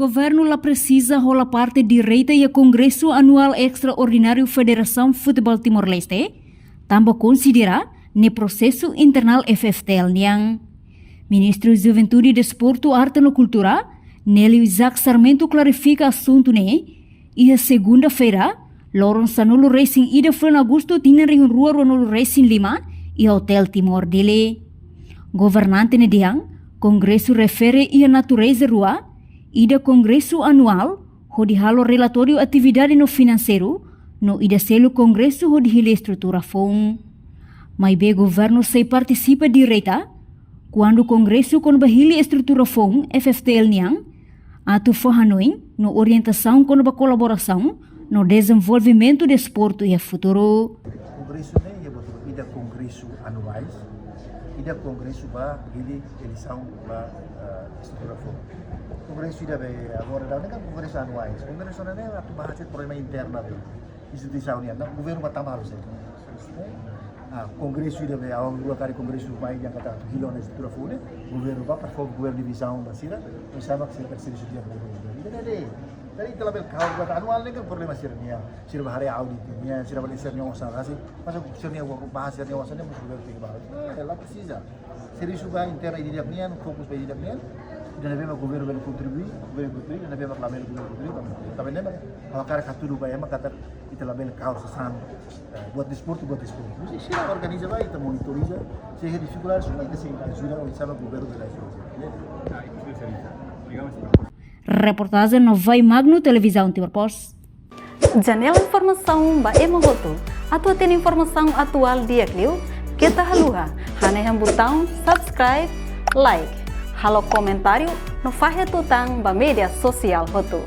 governo lá precisa rola parte direita e Congresso Anual Extraordinário Federação Futebol Timor-Leste, também considera ne processo internal FFTL niang. Ministro Juventude, Desporto, Arte e Cultura, Nélio Isaac Sarmento clarifica assunto ne, e a segunda-feira, Loron Sanolo Racing ida Fran Augusto tinha rihun rua Ronolo Racing Lima e Hotel Timor dele. Governante ne diang, Congresso refere ia natureza rua, ida Congresso Anual, hodi halo relatório atividade no financeiro, no ida selo Congresso hodi hile estrutura fong. Mai be governo se participa direita, quando Congresso con bahili estrutura fong FFTL niang, atu fahanoin no orientação com a colaboração no desenvolvimento do desporto e futuro. Congresso ne ia botou ida Congresso anuais, ida Congresso ba bahili eleição ba estrutura fong. Congresso ida be agora da kan Congresso anuais. Congresso ne atu bahas problema interna be instituição ni na governo ba tambah harus. Congresso ida be awang dua kali Congresso mai yang kata hilon na estrutura fong ne governo ba perform governo divisão basira bersama sila tersedia dia governo. Dari telah belkau buat anual ni kan problema sirnia, sir bahari audit ni, sir balik sirnia wasan kasih, masa sirnia bahas sirnia wasan ni mesti berarti bahas. Ela precisa. Seri suba interna di dia ni, fokus pada dia ni, dan nabi mak governo bel contribui, dan nabi mak lamel governo contribui. Tapi ni mak kalau cara katulu bayar mak kata kita label kau sesan buat disport. Mesti sih organiza baik, kita monitoriza, sehingga dificuldade semua kita sehingga ajuda orang sama governo bela Reportagem no Vai Magno Televisão Timor-Post. Janela informação ba emogoto. Atau tem informação atual dia kliu, kita haluha. Hane botão subscribe, like. Halo comentário no faixa tutang ba media sosial hotu.